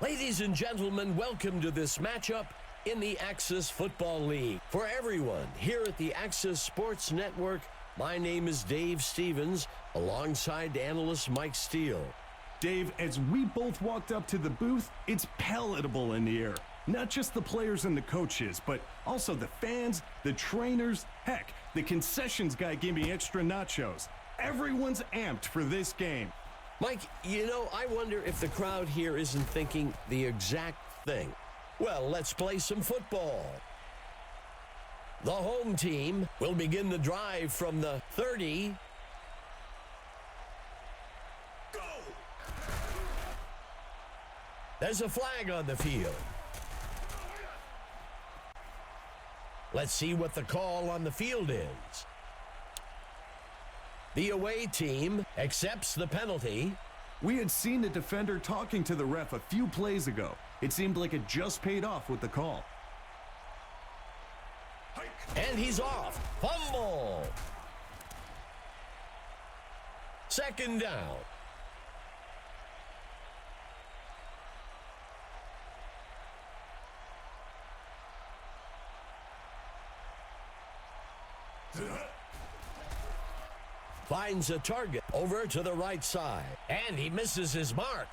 Ladies and gentlemen, welcome to this matchup in the Axis Football League. For everyone here at the Axis Sports Network, my name is Dave Stevens, alongside analyst Mike Steele. Dave, as we both walked up to the booth, it's palatable in the air. Not just the players and the coaches, but also the fans, the trainers, heck, the concessions guy gave me extra nachos. Everyone's amped for this game. Mike, I wonder if the crowd here isn't thinking the exact thing. Well, let's play some football. The home team will begin the drive from the 30. Go! There's a flag on the field. Let's see what the call on the field is. The away team accepts the penalty. We had seen the defender talking to the ref a few plays ago. It seemed like it just paid off with the call. And he's off. Fumble. Second down. Finds a target over to the right side, and he misses his mark.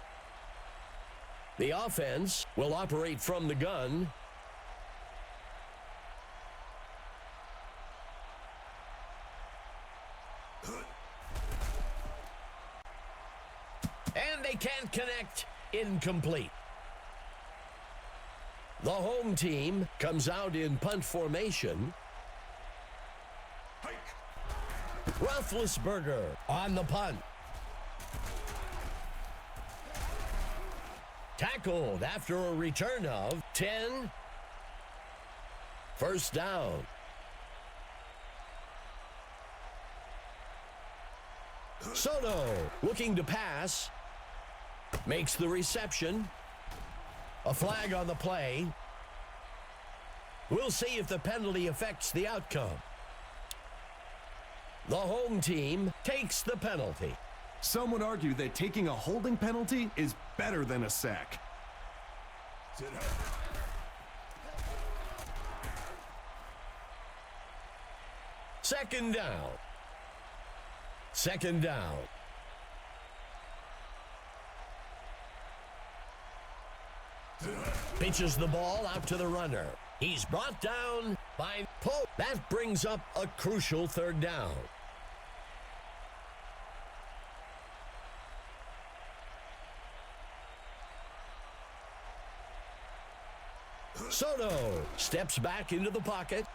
The offense will operate from the gun. And they can't connect. Incomplete. The home team comes out in punt formation. Roethlisberger on the punt. Tackled after a return of 10. First down. Soto looking to pass. Makes the reception. A flag on the play. We'll see if the penalty affects the outcome. The home team takes the penalty. Some would argue that taking a holding penalty is better than a sack. Second down. Second down. Pitches the ball out to the runner. He's brought down by Pope. That brings up a crucial third down. Soto steps back into the pocket.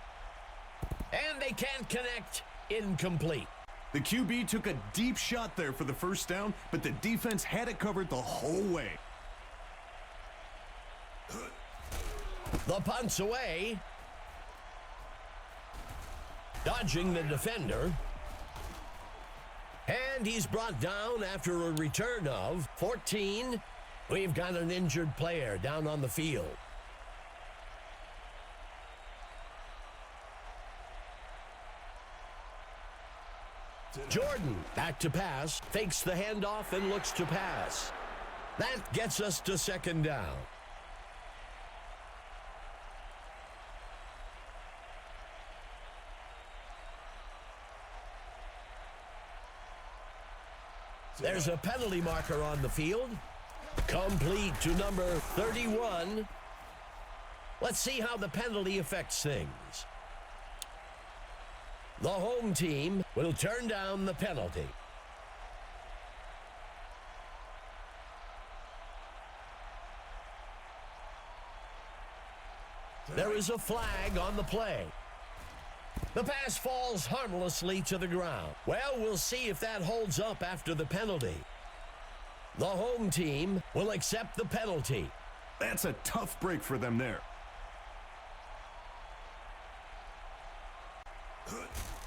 And they can't connect. Incomplete. The QB took a deep shot there for the first down, but the defense had it covered the whole way. The punt's away. Dodging the defender. And he's brought down after a return of 14. We've got an injured player down on the field. Jordan back to pass, fakes the handoff and looks to pass. That gets us to second down. There's a penalty marker on the field. Complete to number 31. Let's see how the penalty affects things. The home team will turn down the penalty. There is a flag on the play. The pass falls harmlessly to the ground. Well, we'll see if that holds up after the penalty. The home team will accept the penalty. That's a tough break for them there.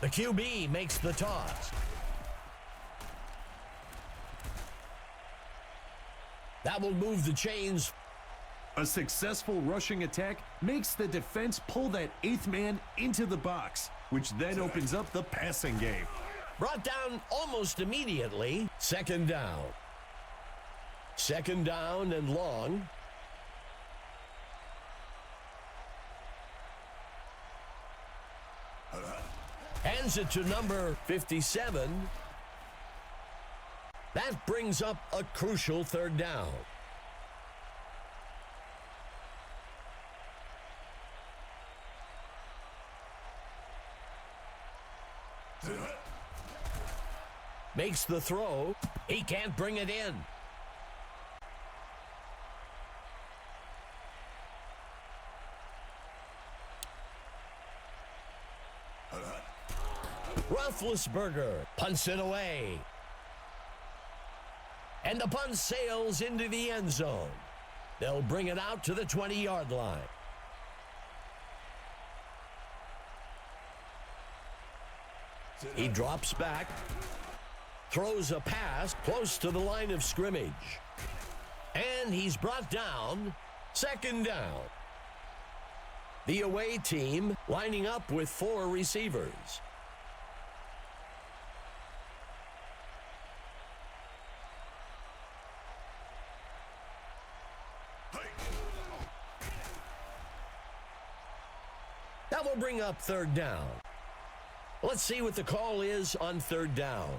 The QB makes the toss. That will move the chains. A successful rushing attack makes the defense pull that eighth man into the box, which then opens up the passing game. Brought down almost immediately. Second down. Second down and long. Hands it to number 57. That brings up a crucial third down. Makes the throw. He can't bring it in. Roethlisberger punts it away. And the punt sails into the end zone. They'll bring it out to the 20-yard line. He drops back, throws a pass close to the line of scrimmage. And he's brought down, second down. The away team lining up with 4 receivers. That will bring up third down. Let's see what the call is on third down.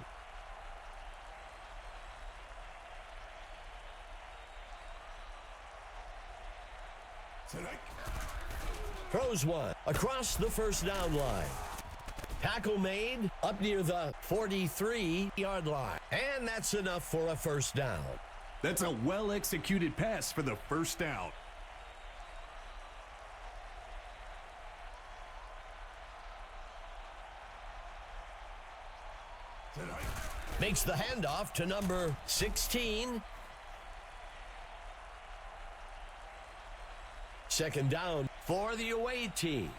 Throws one across the first down line. Tackle made up near the 43-yard line. And that's enough for a first down. That's a well-executed pass for the first down. Makes the handoff to number 16. Second down for the away team.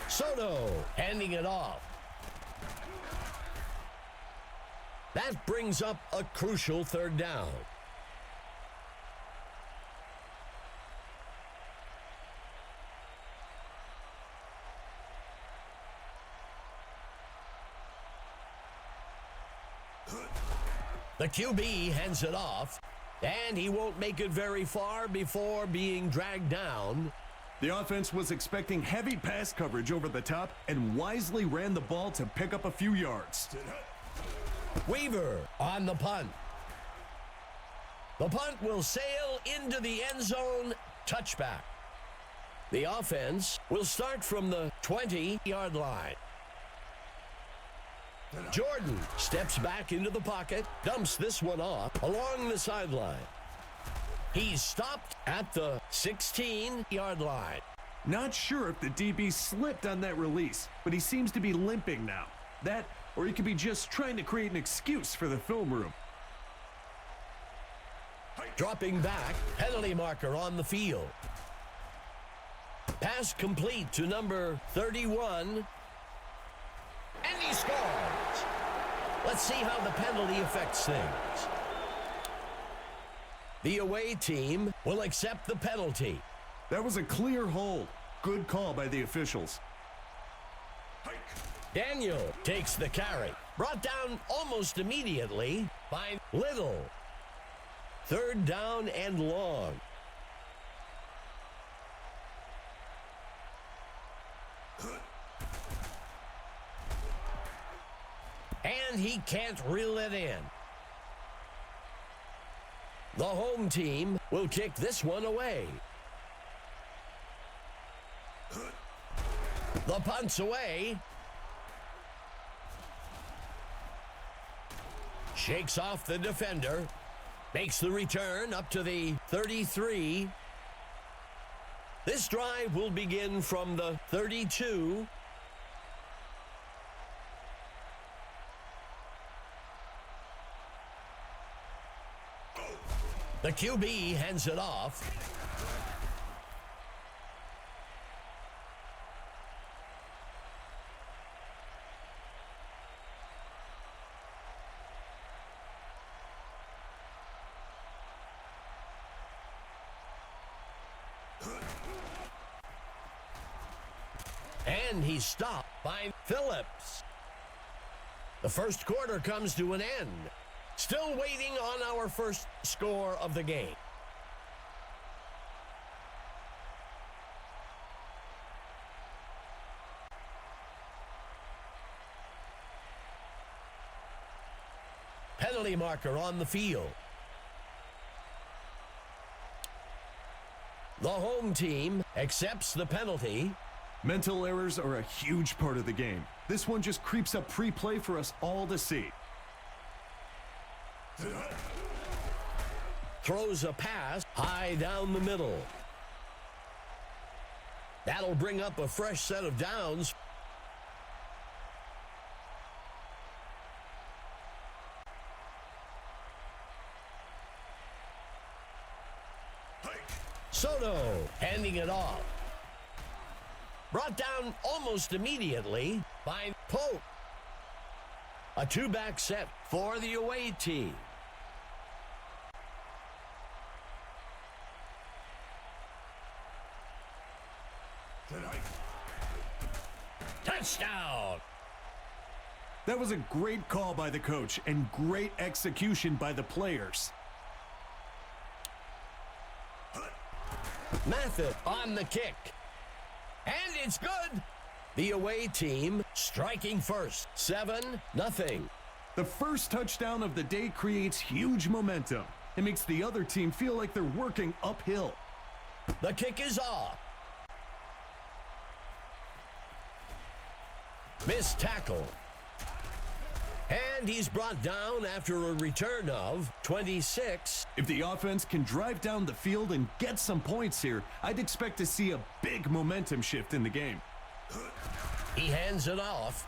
Soto handing it off. That brings up a crucial third down. The QB hands it off, and he won't make it very far before being dragged down. The offense was expecting heavy pass coverage over the top and wisely ran the ball to pick up a few yards. Weaver on the punt. The punt will sail into the end zone, touchback. The offense will start from the 20-yard line. Jordan steps back into the pocket, dumps this one off along the sideline. He's stopped at the 16-yard line. Not sure if the DB slipped on that release, but he seems to be limping now. That, or he could be just trying to create an excuse for the film room. Dropping back, penalty marker on the field. Pass complete to number 31. And he scores. Let's see how the penalty affects things. The away team will accept the penalty. That was a clear hold. Good call by the officials. Daniel takes the carry. Brought down almost immediately by Little. Third down and long. And he can't reel it in. The home team will kick this one away. The punt's away. Shakes off the defender. Makes the return up to the 33. This drive will begin from the 32. The QB hands it off. And he's stopped by Phillips. The first quarter comes to an end. Still waiting on our first score of the game. penalty marker on the field. The home team accepts the penalty. Mental errors are a huge part of the game. This one just creeps up pre-play for us all to see. Throws a pass high down the middle. That'll bring up a fresh set of downs. Soto handing it off. Brought down almost immediately by Pope. A two-back set for the away team. Touchdown! That was a great call by the coach and great execution by the players. Mathis on the kick. And it's good. The away team striking first. 7-0. The first touchdown of the day creates huge momentum. It makes the other team feel like they're working uphill. The kick is off. Missed tackle. And he's brought down after a return of 26. If the offense can drive down the field and get some points here, I'd expect to see a big momentum shift in the game. He hands it off.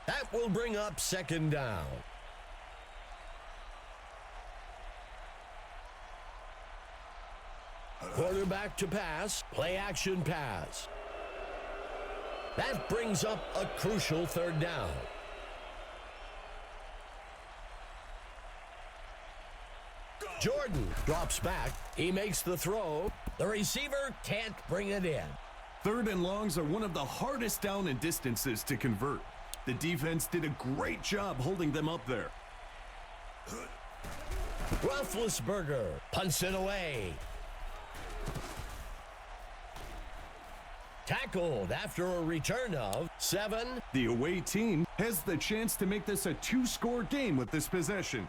That will bring up second down. Quarterback to pass, play action pass. That brings up a crucial third down. Jordan drops back. He makes the throw. The receiver can't bring it in. Third and longs are one of the hardest down and distances to convert. The defense did a great job holding them up there. Roethlisberger punts it away. Tackled after a return of 7. The away team has the chance to make this a two-score game with this possession.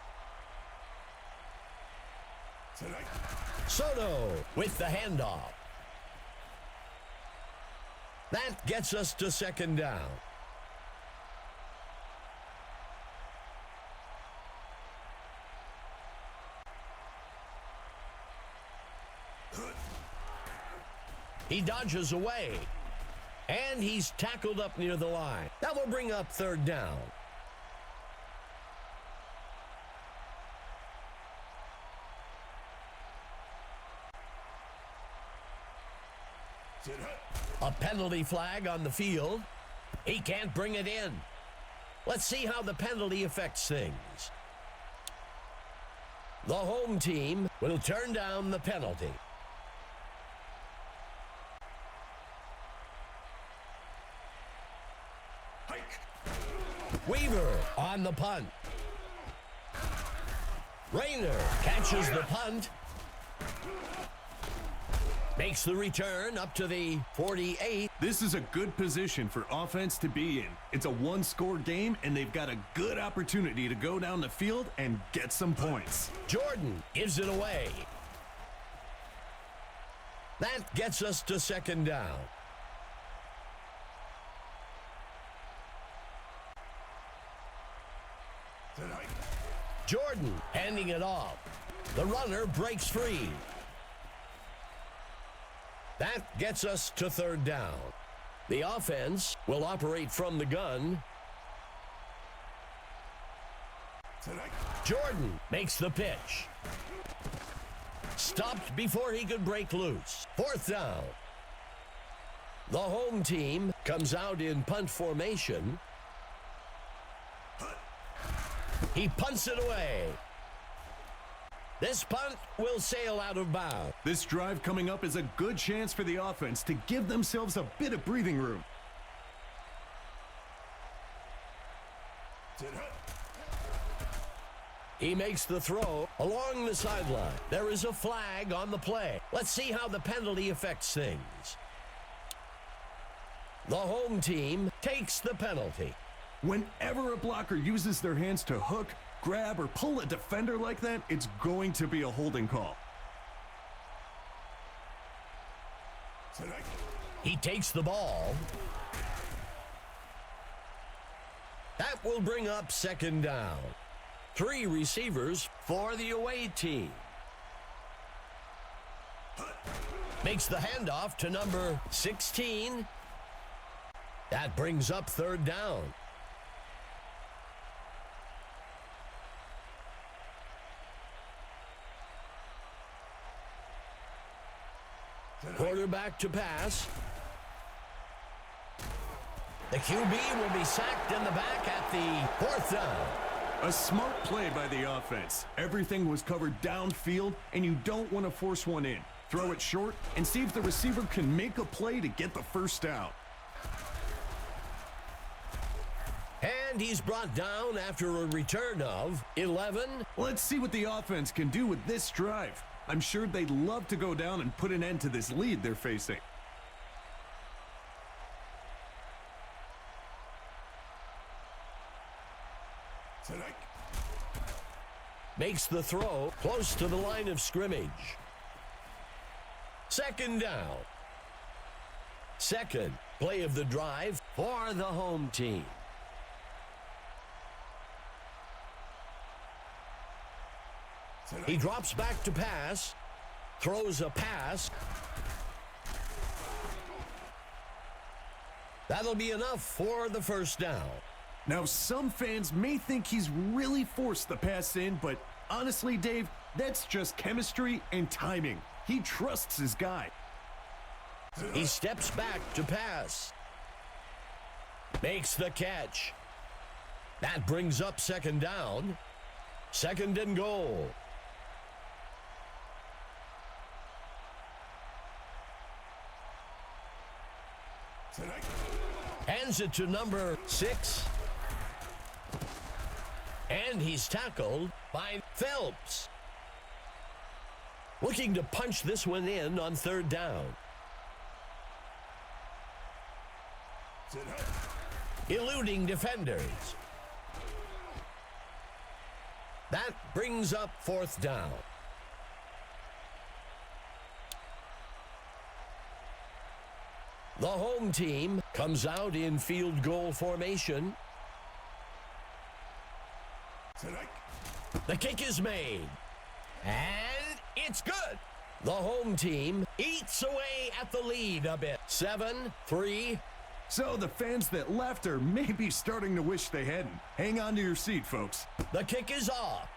Soto with the handoff. That gets us to second down. He dodges away. And he's tackled up near the line. That will bring up third down. A penalty flag on the field. He can't bring it in. Let's see how the penalty affects things. The home team will turn down the penalty. Weaver on the punt. Rayner catches the punt. Makes the return up to the 48. This is a good position for offense to be in. It's a one-score game, and they've got a good opportunity to go down the field and get some points. Jordan gives it away. That gets us to second down. Jordan handing it off. The runner breaks free. That gets us to third down. The offense will operate from the gun. Jordan makes the pitch. Stopped before he could break loose. Fourth down. The home team comes out in punt formation. He punts it away. This punt will sail out of bounds. This drive coming up is a good chance for the offense to give themselves a bit of breathing room. He makes the throw along the sideline. There is a flag on the play. Let's see how the penalty affects things. The home team takes the penalty. Whenever a blocker uses their hands to hook, grab, or pull a defender like that, it's going to be a holding call. He takes the ball. That will bring up second down. 3 receivers for the away team. Makes the handoff to number 16. That brings up third down. Quarterback to pass. The QB will be sacked in the back at the 4th down. A smart play by the offense. Everything was covered downfield, and you don't want to force one in. Throw it short and see if the receiver can make a play to get the first down. And he's brought down after a return of 11. Let's see what the offense can do with this drive. I'm sure they'd love to go down and put an end to this lead they're facing. Makes the throw close to the line of scrimmage. Second down. Second play of the drive for the home team. He drops back to pass. Throws a pass. That'll be enough for the first down. Now, some fans may think he's really forced the pass in, but honestly, Dave, that's just chemistry and timing. He trusts his guy. He steps back to pass. Makes the catch. That brings up second down. Second and goal. Hands it to number 6. And he's tackled by Phelps. Looking to punch this one in on third down. Eluding defenders. That brings up fourth down. The home team comes out in field goal formation. The kick is made. And it's good. The home team eats away at the lead a bit. 7-3. So the fans that left are maybe starting to wish they hadn't. Hang on to your seat, folks. The kick is off.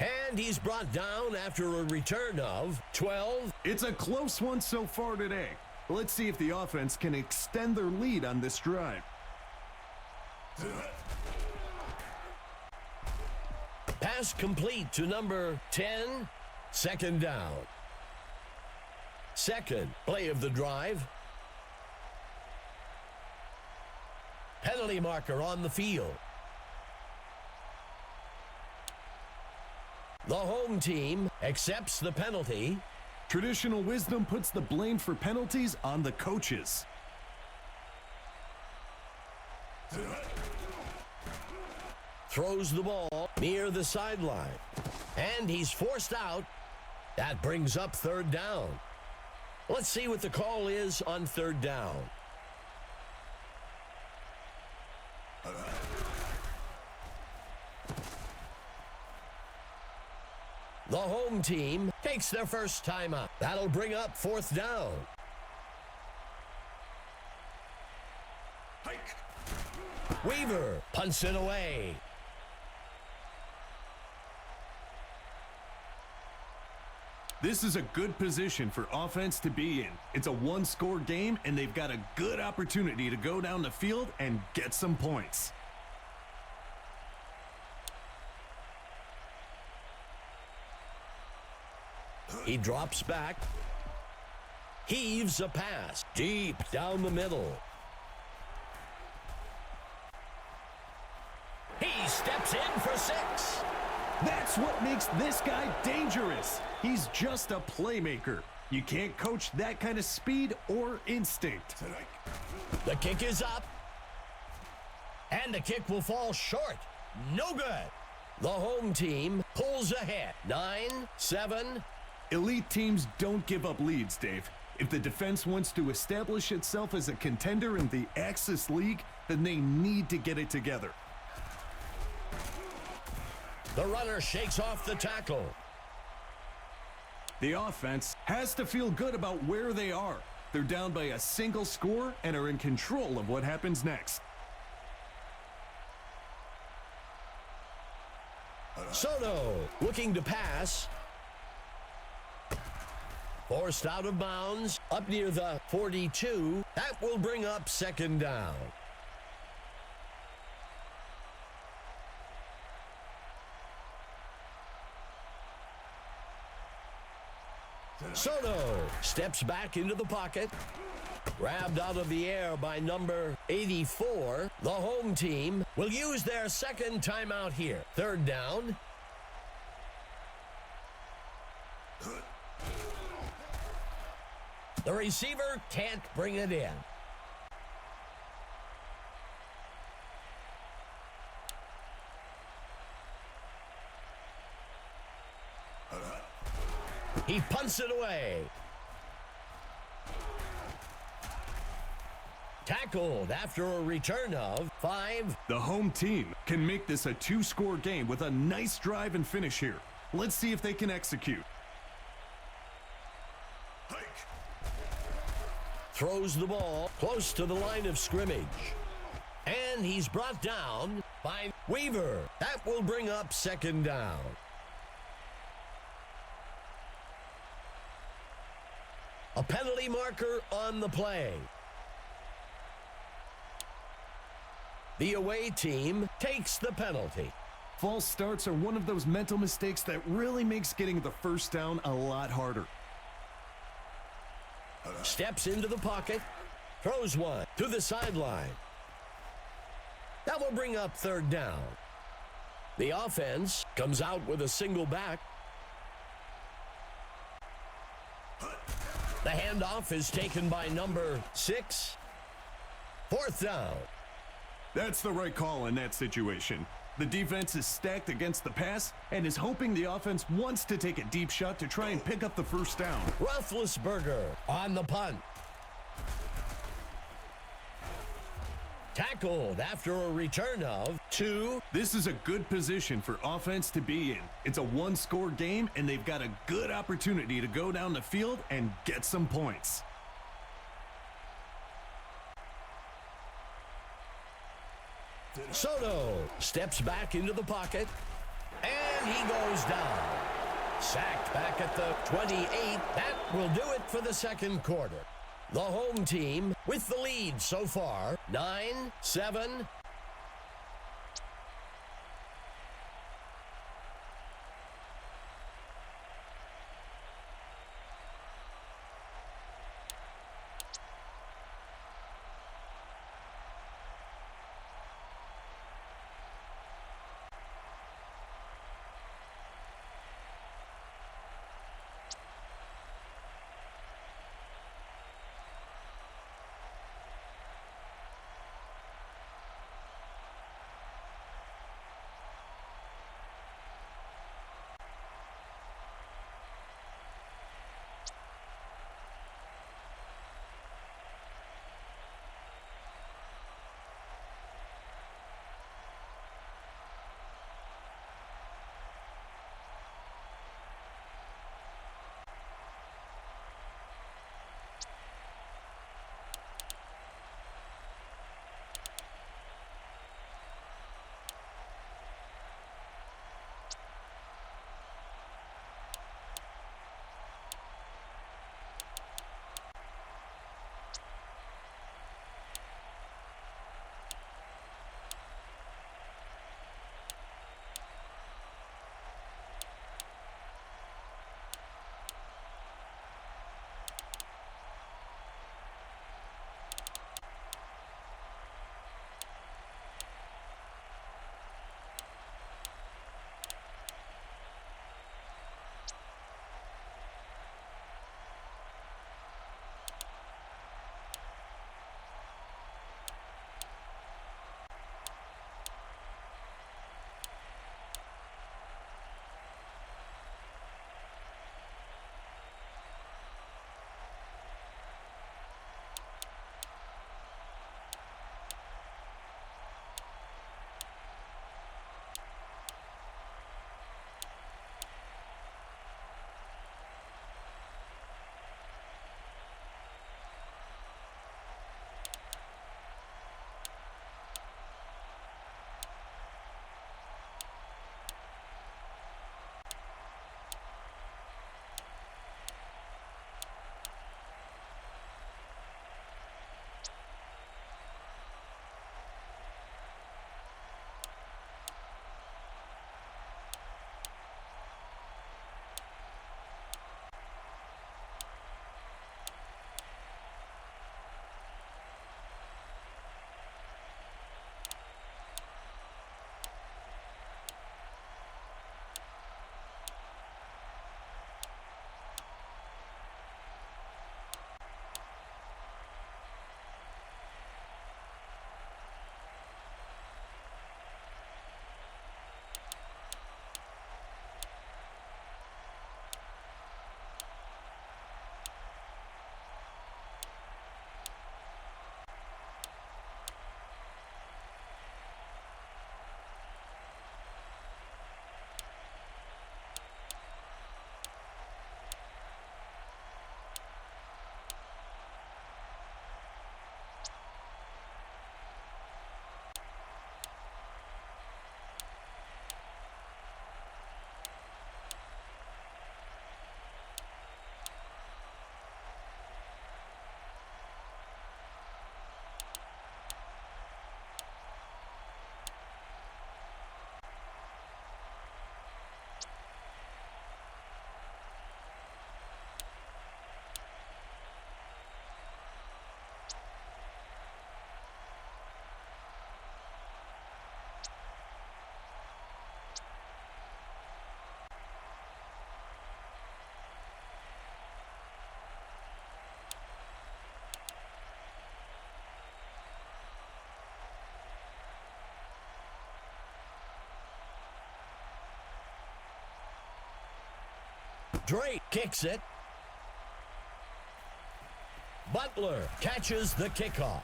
And he's brought down after a return of 12. It's a close one so far today. Let's see if the offense can extend their lead on this drive. Pass complete to number 10. Second down. Second play of the drive. Penalty marker on the field. The home team accepts the penalty. Traditional wisdom puts the blame for penalties on the coaches. Throws the ball near the sideline. And he's forced out. That brings up third down. Let's see what the call is on third down. The home team takes their first timeout. That'll bring up fourth down. Weaver punts it away. This is a good position for offense to be in. It's a one-score game, and they've got a good opportunity to go down the field and get some points. He drops back. Heaves a pass deep down the middle. He steps in for 6. That's what makes this guy dangerous. He's just a playmaker. You can't coach that kind of speed or instinct. The kick is up. And the kick will fall short. No good. The home team pulls ahead. 9-7. Elite teams don't give up leads, Dave. If the defense wants to establish itself as a contender in the Axis League, then they need to get it together. The runner shakes off the tackle. The offense has to feel good about where they are. They're down by a single score and are in control of what happens next. Soto looking to pass. Forced out of bounds, up near the 42. That will bring up second down. Soto steps back into the pocket. Grabbed out of the air by number 84. The home team will use their second timeout here. Third down. The receiver can't bring it in. He punts it away. Tackled after a return of 5. The home team can make this a two-score game with a nice drive and finish here. Let's see if they can execute. Throws the ball close to the line of scrimmage. And he's brought down by Weaver. That will bring up second down. A penalty marker on the play. The away team takes the penalty. False starts are one of those mental mistakes that really makes getting the first down a lot harder. Steps into the pocket. Throws one to the sideline. That will bring up third down. The offense comes out with a single back. The handoff is taken by number 6. Fourth down. That's the right call in that situation. The defense is stacked against the pass and is hoping the offense wants to take a deep shot to try and pick up the first down. Roethlisberger on the punt. Tackled after a return of 2. This is a good position for offense to be in. It's a one-score game, and they've got a good opportunity to go down the field and get some points. Soto steps back into the pocket, and he goes down. Sacked back at the 28. That will do it for the second quarter. The home team with the lead so far, 9-7. Drake kicks it. Butler catches the kickoff.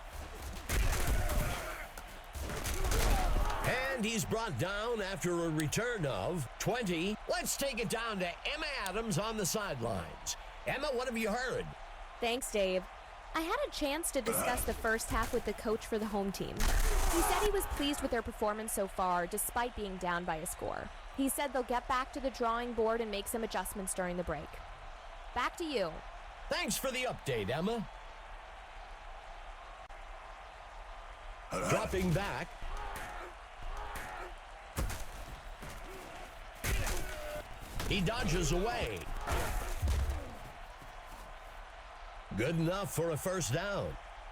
And he's brought down after a return of 20. Let's take it down to Emma Adams on the sidelines. Emma, what have you heard? Thanks, Dave. I had a chance to discuss the first half with the coach for the home team. He said he was pleased with their performance so far, despite being down by a score. He said they'll get back to the drawing board and make some adjustments during the break. Back to you. Thanks for the update, Emma. Dropping back. He dodges away. Good enough for a first down.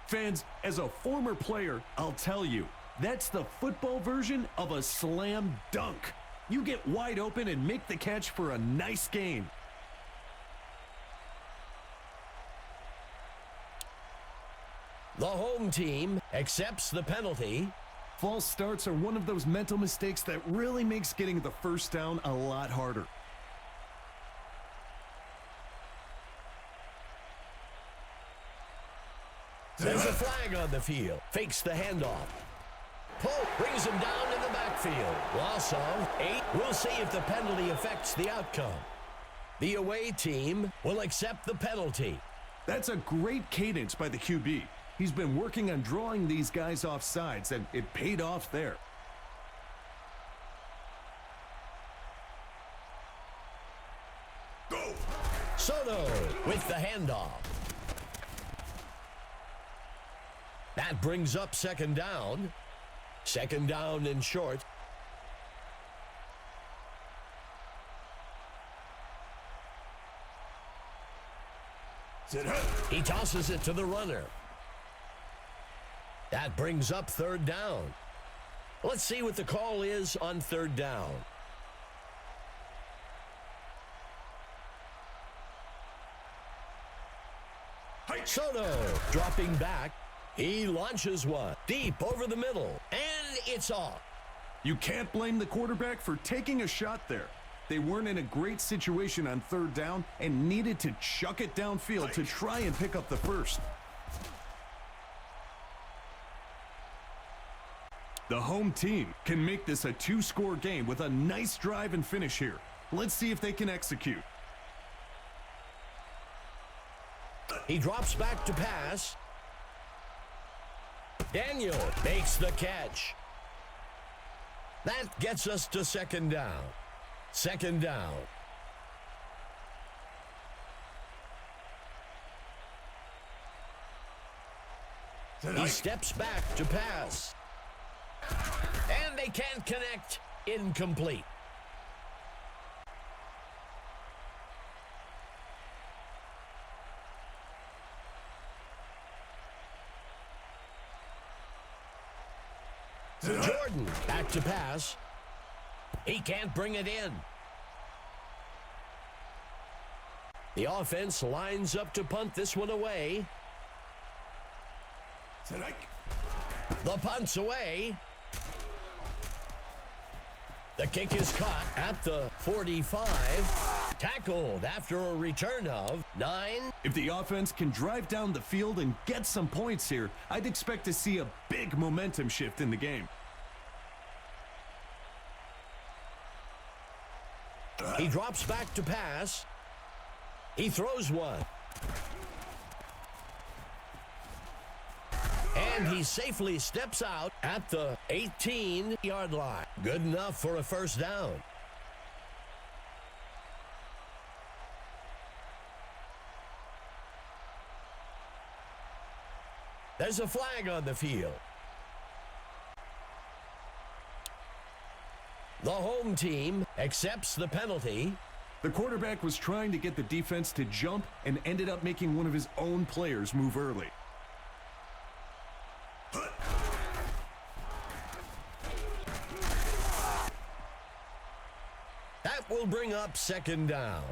Fans, as a former player, I'll tell you, that's the football version of a slam dunk. You get wide open and make the catch for a nice gain. The home team accepts the penalty. False starts are one of those mental mistakes that really makes getting the first down a lot harder. There's a flag on the field. Fakes the handoff. Pope brings him down in the backfield. Loss of 8. We'll see if the penalty affects the outcome. The away team will accept the penalty. That's a great cadence by the QB. He's been working on drawing these guys off sides, and it paid off there. Go! Soto with the handoff. That brings up second down. Second down and short. He tosses it to the runner. That brings up third down. Let's see what the call is on third down. Soto dropping back. He launches one deep over the middle, and it's off. You can't blame the quarterback for taking a shot there. They weren't in a great situation on third down and needed to chuck it downfield to try and pick up the first. The home team can make this a two-score game with a nice drive and finish here. Let's see if they can execute. He drops back to pass. Daniel makes the catch. That gets us to second down. Second down. He steps back to pass. And they can't connect. Incomplete. Jordan back to pass. He can't bring it in. The offense lines up to punt this one away. The punt's away. The kick is caught at the 45. Tackled after a return of 9. If the offense can drive down the field and get some points here, I'd expect to see a big momentum shift in the game. He drops back to pass. He throws one. And he safely steps out at the 18-yard line. Good enough for a first down. There's a flag on the field. The home team accepts the penalty. The quarterback was trying to get the defense to jump and ended up making one of his own players move early. That will bring up second down.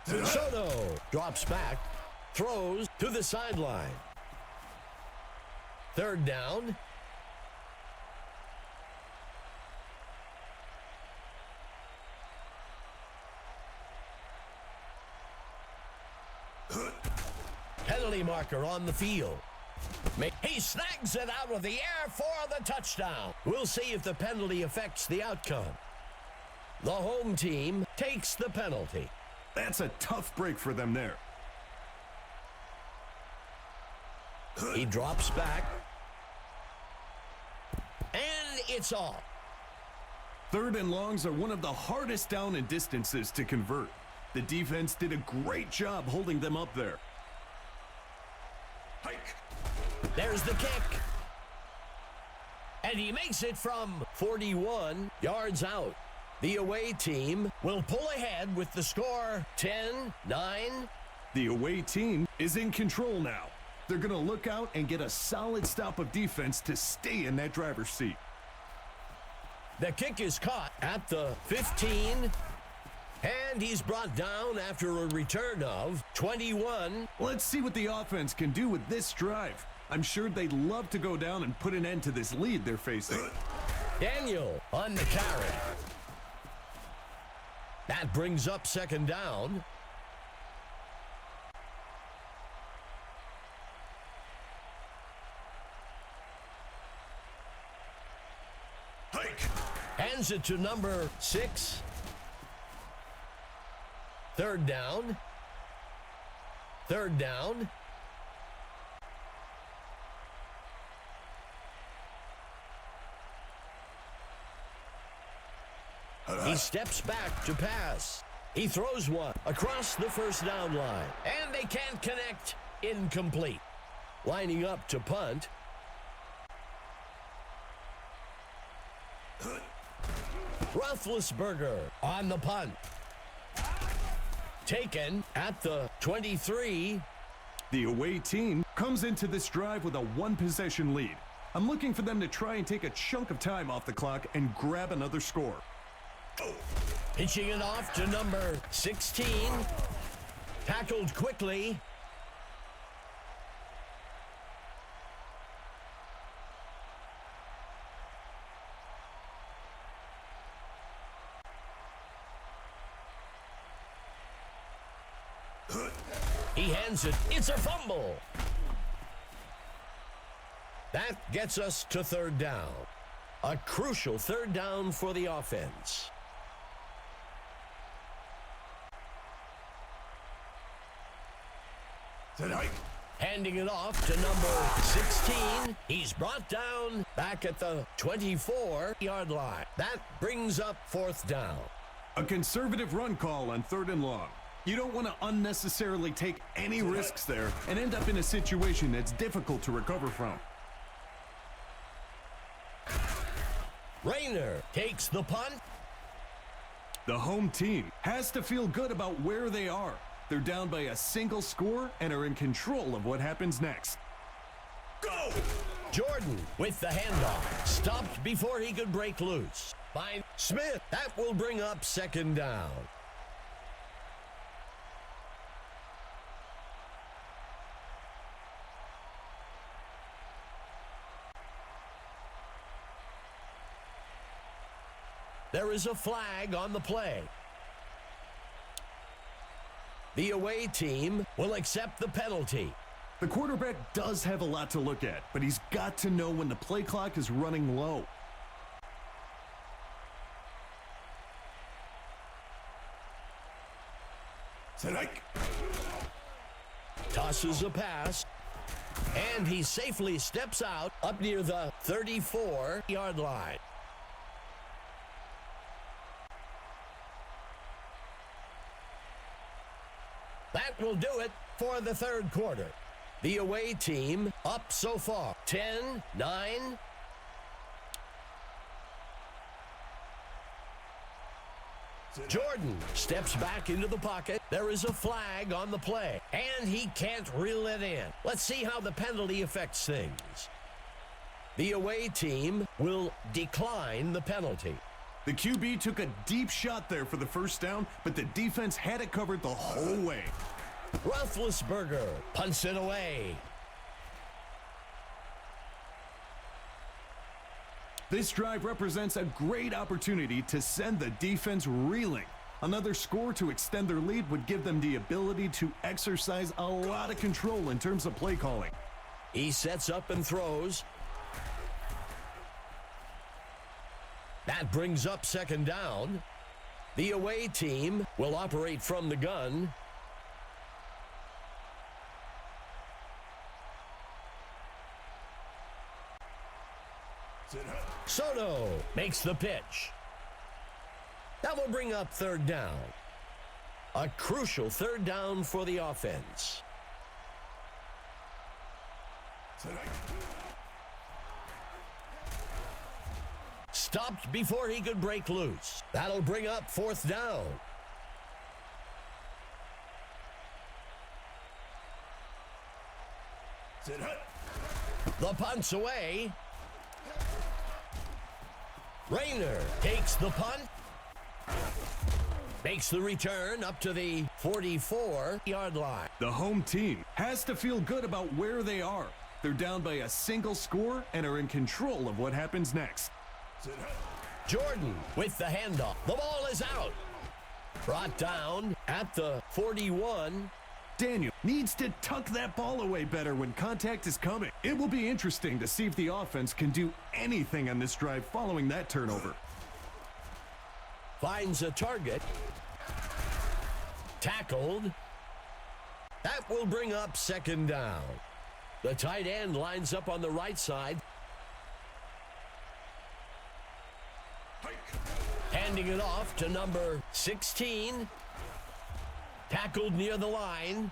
Soto drops back, throws to the sideline. Third down. Penalty marker on the field. He snags it out of the air for the touchdown. We'll see if the penalty affects the outcome. The home team takes the penalty. That's a tough break for them there. He drops back. And it's off. Third and longs are one of the hardest down and distances to convert. The defense did a great job holding them up there. Hike. There's the kick. And he makes it from 41 yards out. The away team will pull ahead with the score 10-9. The away team is in control now. They're going to look out and get a solid stop of defense to stay in that driver's seat. The kick is caught at the 15. And he's brought down after a return of 21. Let's see what the offense can do with this drive. I'm sure they'd love to go down and put an end to this lead they're facing. Daniel on the carry. That brings up second down. Hike. Hands it to number 6. Third down. Third down. He steps back to pass. He throws one across the first down line. And they can't connect. Incomplete. Lining up to punt. Roethlisberger on the punt. Taken at the 23. The away team comes into this drive with a one-possession lead. I'm looking for them to try and take a chunk of time off the clock and grab another score. Pitching it off to number 16. Tackled quickly. He hands it. It's a fumble. That gets us to third down. A crucial third down for the offense. Handing it off to number 16. He's brought down back at the 24-yard line. That brings up fourth down. A conservative run call on third and long. You don't want to unnecessarily take any risks there and end up in a situation that's difficult to recover from. Rayner takes the punt. The home team has to feel good about where they are. They're down by a single score and are in control of what happens next. Go! Jordan with the handoff. Stopped before he could break loose. By Smith. That will bring up second down. There is a flag on the play. The away team will accept the penalty. The quarterback does have a lot to look at, but he's got to know when the play clock is running low. Tosses a pass. And he safely steps out up near the 34-yard line. That will do it for the third quarter. The away team up so far, 10-9. Jordan steps back into the pocket. There is a flag on the play, and he can't reel it in. Let's see how the penalty affects things. The away team will decline the penalty. The QB took a deep shot there for the first down, but the defense had it covered the whole way. Roethlisberger punts it away. This drive represents a great opportunity to send the defense reeling. Another score to extend their lead would give them the ability to exercise a lot of control in terms of play calling. He sets up and throws. That brings up second down. The away team will operate from the gun. Soto makes the pitch. That will bring up third down. A crucial third down for the offense. Stopped before he could break loose. That'll bring up fourth down. The punt's away. Rayner takes the punt. Makes the return up to the 44-yard line. The home team has to feel good about where they are. They're down by a single score and are in control of what happens next. Jordan with the handoff. The ball is out. Brought down at the 41. Daniel needs to tuck that ball away better when contact is coming. It will be interesting to see if the offense can do anything on this drive following that turnover. Finds a target. Tackled. That will bring up second down. The tight end lines up on the right side. Handing it off to number 16. Tackled near the line.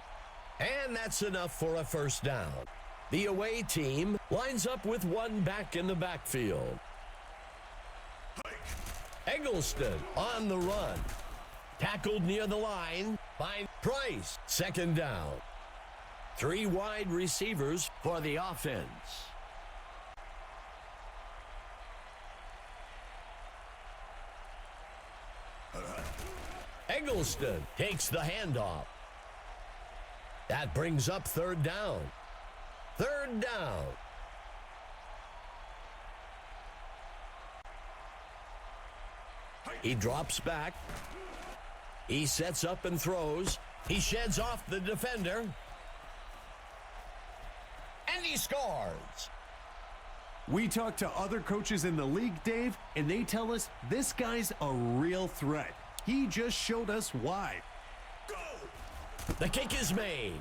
And that's enough for a first down. The away team lines up with one back in the backfield. Eggleston on the run. Tackled near the line by Price. Second down. 3 wide receivers for the offense. Eggleston takes the handoff. That brings up third down. Third down. He drops back. He sets up and throws. He sheds off the defender. And he scores. We talk to other coaches in the league, Dave, and they tell us this guy's a real threat. He just showed us why. Go! The kick is made.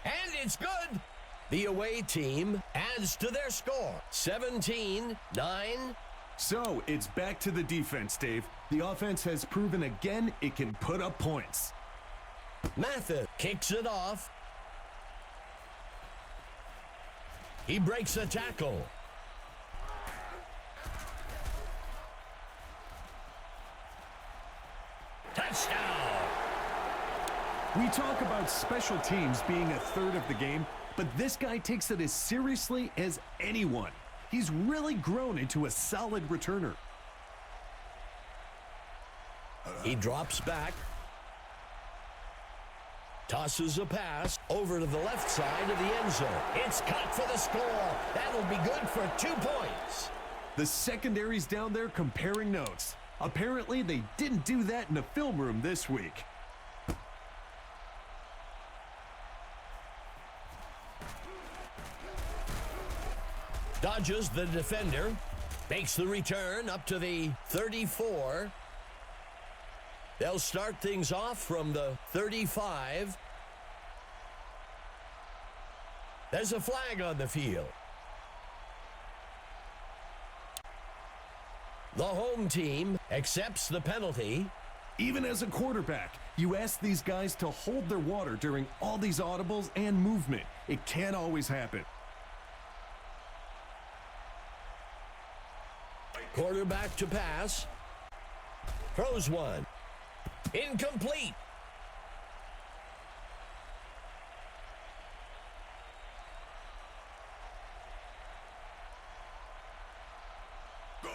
And it's good. The away team adds to their score. 17-9. So it's back to the defense, Dave. The offense has proven again it can put up points. Mathis kicks it off. He breaks a tackle. Touchdown! We talk about special teams being a third of the game, but this guy takes it as seriously as anyone. He's really grown into a solid returner. He drops back. Tosses a pass over to the left side of the end zone. It's caught for the score. That'll be good for 2 points. The secondary's down there comparing notes. Apparently, they didn't do that in the film room this week. Dodges the defender. Makes the return up to the 34. They'll start things off from the 35. There's a flag on the field. The home team accepts the penalty. Even as a quarterback, you ask these guys to hold their water during all these audibles and movement. It can't always happen. Quarterback to pass. Throws one. Incomplete.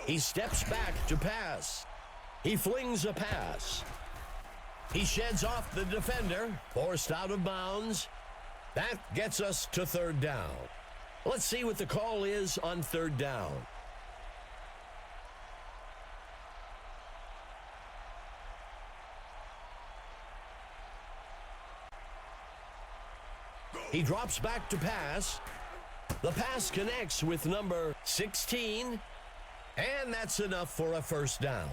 He steps back to pass. He flings a pass. He sheds off the defender. Forced out of bounds. That gets us to third down. Let's see what the call is on third down. He drops back to pass. The pass connects with number 16, and that's enough for a first down.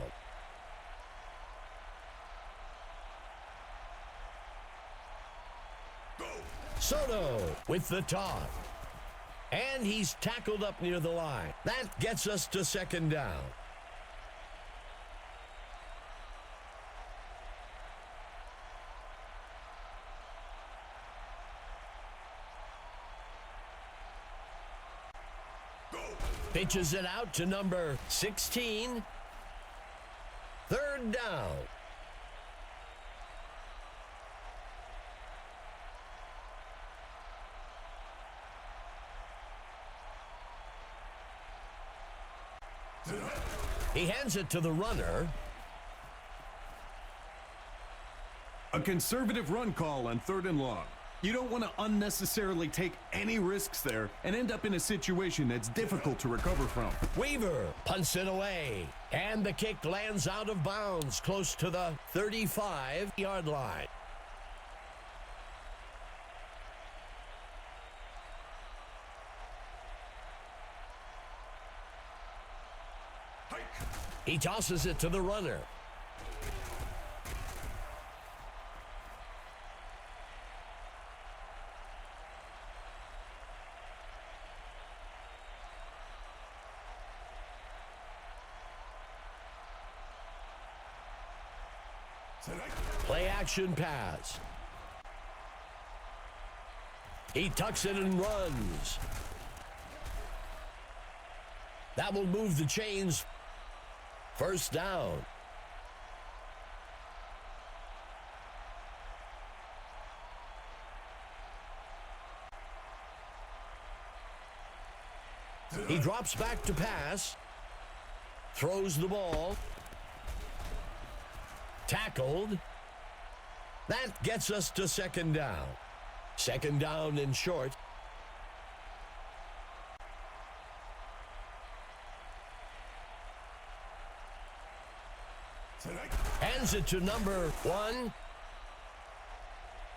Soto with the toss. And he's tackled up near the line. That gets us to second down. Pitches it out to number 16. Third down. He hands it to the runner. A conservative run call on 3rd and long. You don't want to unnecessarily take any risks there and end up in a situation that's difficult to recover from. Weaver punts it away, and the kick lands out of bounds close to the 35-yard line. He tosses it to the runner. Play action pass. He tucks it and runs. That will move the chains. First down. He drops back to pass. Throws the ball. Tackled. That gets us to second down. Second down and short. Hands it to number 1.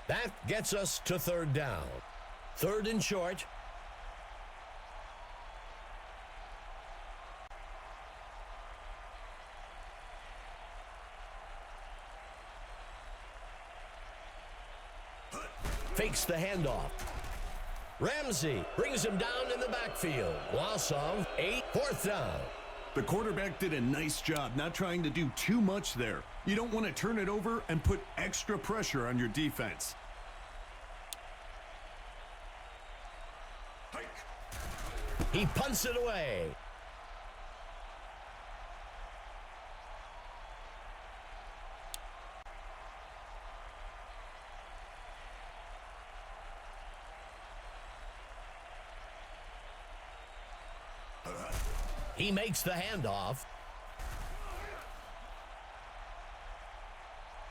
That gets us to third down. Third and short. Fakes the handoff. Ramsey brings him down in the backfield. Loss of 8. Fourth down. The quarterback did a nice job not trying to do too much there. You don't want to turn it over and put extra pressure on your defense. He punts it away. He makes the handoff.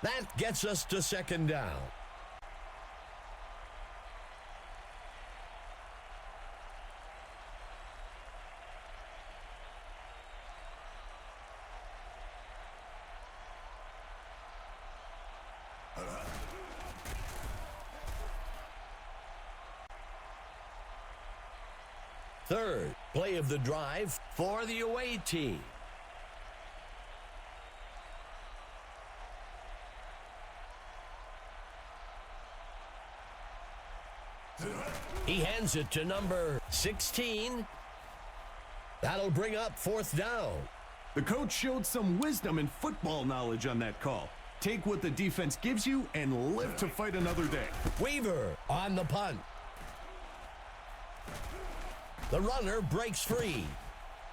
That gets us to second down. Third play of the drive for the away team. He hands it to number 16. That'll bring up fourth down. The coach showed some wisdom and football knowledge on that call. Take what the defense gives you and live to fight another day. Weaver on the punt. The runner breaks free.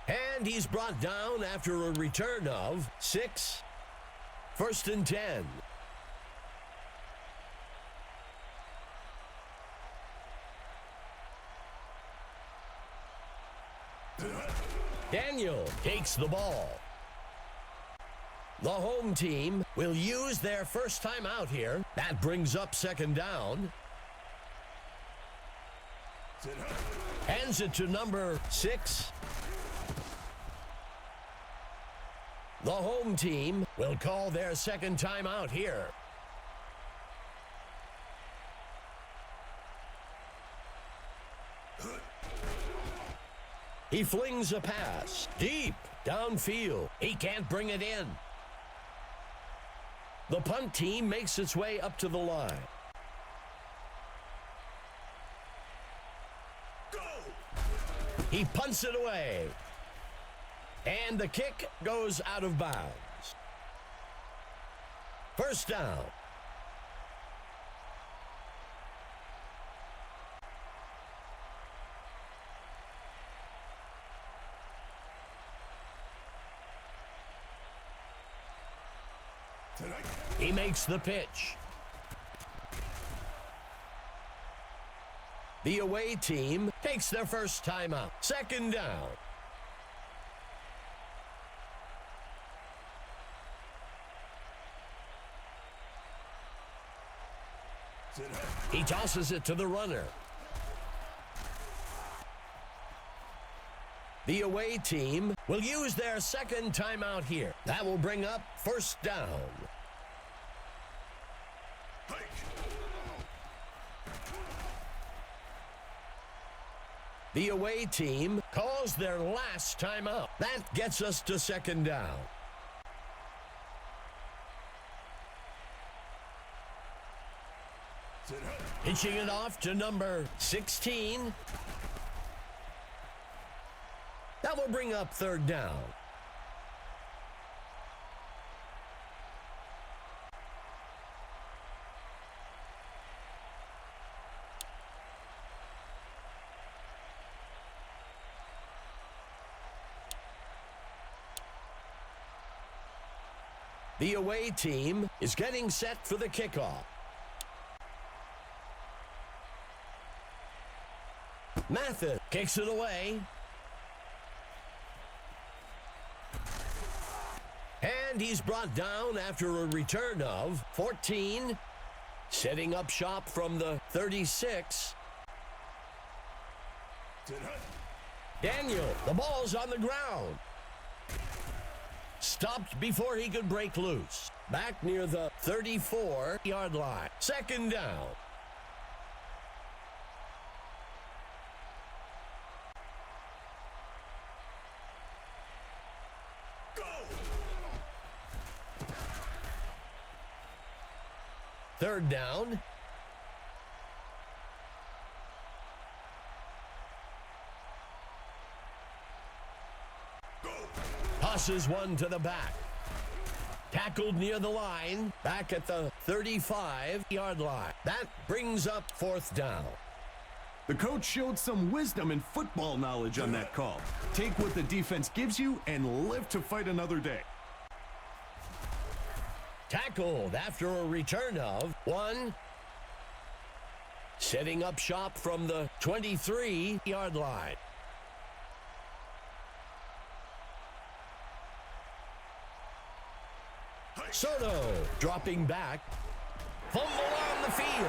And he's brought down after a return of 6. First and 10. Daniel takes the ball. The home team will use their first time out here. That brings up second down. Hands it to number 6. The home team will call their second time out here. He flings a pass deep downfield. He can't bring it in. The punt team makes its way up to the line. Go! He punts it away. And the kick goes out of bounds. First down. He makes the pitch. The away team takes their first timeout. Second down. He tosses it to the runner. The away team will use their second timeout here. That will bring up first down. The away team calls their last timeout. That gets us to second down. Pitching it off to number 16. That will bring up third down. The away team is getting set for the kickoff. Mathis kicks it away. And he's brought down after a return of 14. Setting up shop from the 36. Daniel, the ball's on the ground. Stopped before he could break loose. Back near the 34-yard line. Second down. Go! Third down. Tosses one to the back. Tackled near the line. Back at the 35-yard line. That brings up fourth down. The coach showed some wisdom and football knowledge on that call. Take what the defense gives you and live to fight another day. Tackled after a return of 1. Setting up shop from the 23-yard line. Soto dropping back. Fumble on the field.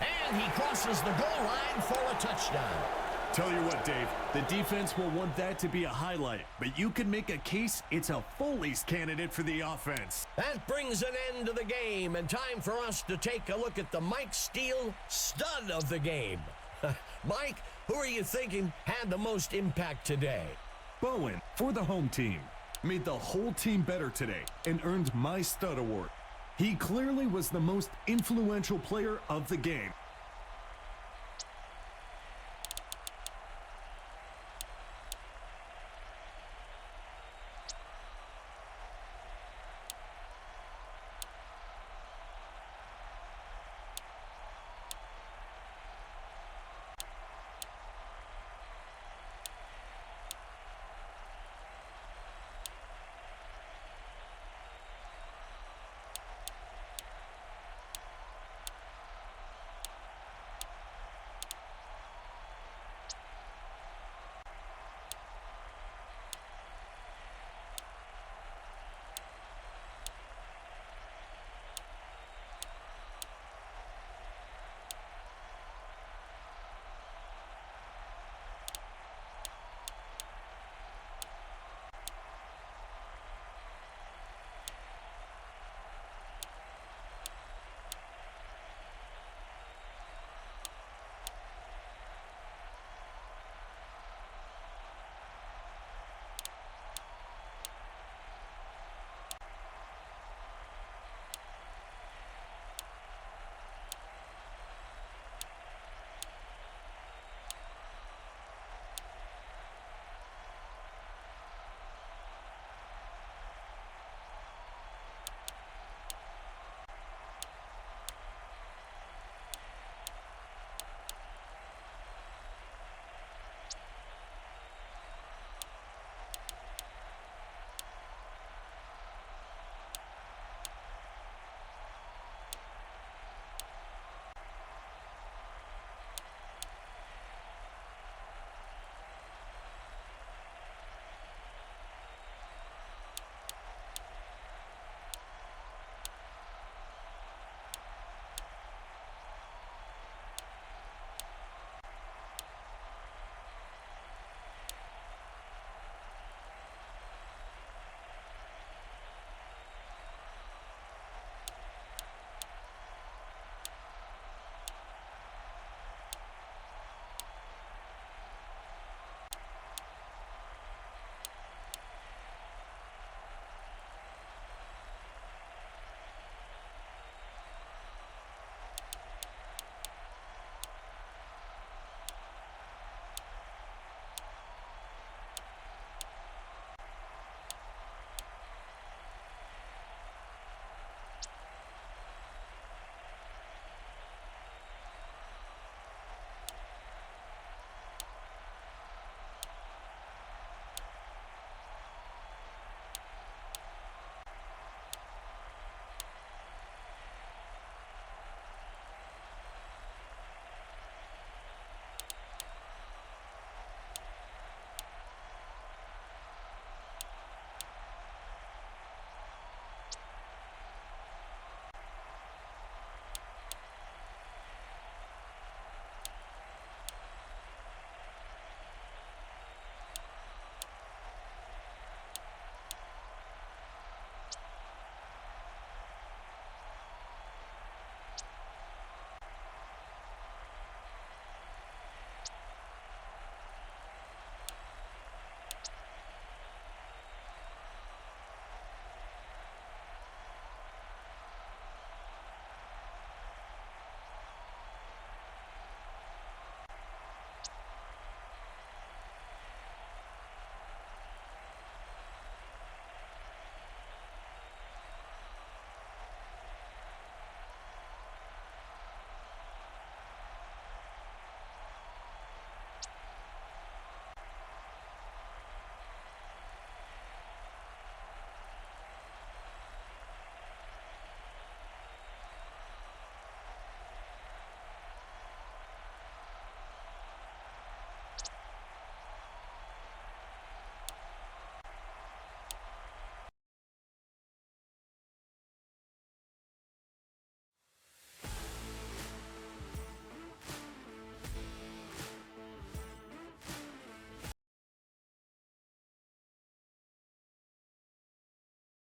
And he crosses the goal line for a touchdown. Tell you what, Dave, the defense will want that to be a highlight, but you can make a case it's a Foley's candidate for the offense. That brings an end to the game, and time for us to take a look at the Mike Steele stud of the game. Mike, who are you thinking had the most impact today? Bowen, for the home team, made the whole team better today and earned my stud award. He clearly was the most influential player of the game.